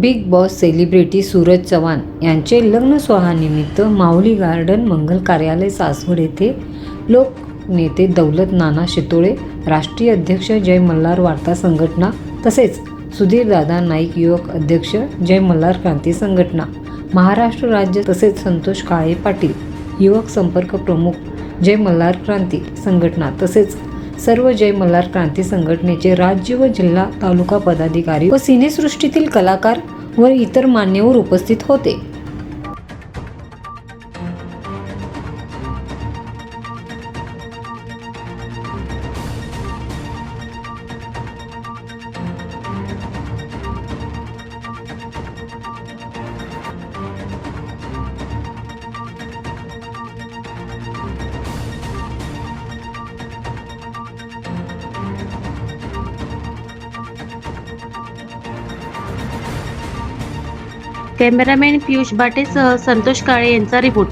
Big boss celebrity Suraj Chavan यांचे लग्न सोहळ्यानिमित्त माऊली गार्डन मंगल कार्यालय सासवड येथे लोकनेते दौलत नाना शितोळे, राष्ट्रीय अध्यक्ष जय मल्हार वार्ता संघटना तसेच सुधीरदादा नाईक युवक अध्यक्ष जय मल्हार क्रांती संघटना, महाराष्ट्र राज्य तसेच संतोष काळे पाटील युवक संपर्क प्रमुख जय मल्हार क्रांती संघटना तसेच सर्व जय मल्हार क्रांती संघटनेचे राज्य व जिल्हा तालुका पदाधिकारी व सिनेसृष्टीतील कलाकार व इतर मान्यवर उपस्थित होते। कॅमेरामॅन पियुष बाटेसह संतोष काळे यांचा रिपोर्ट।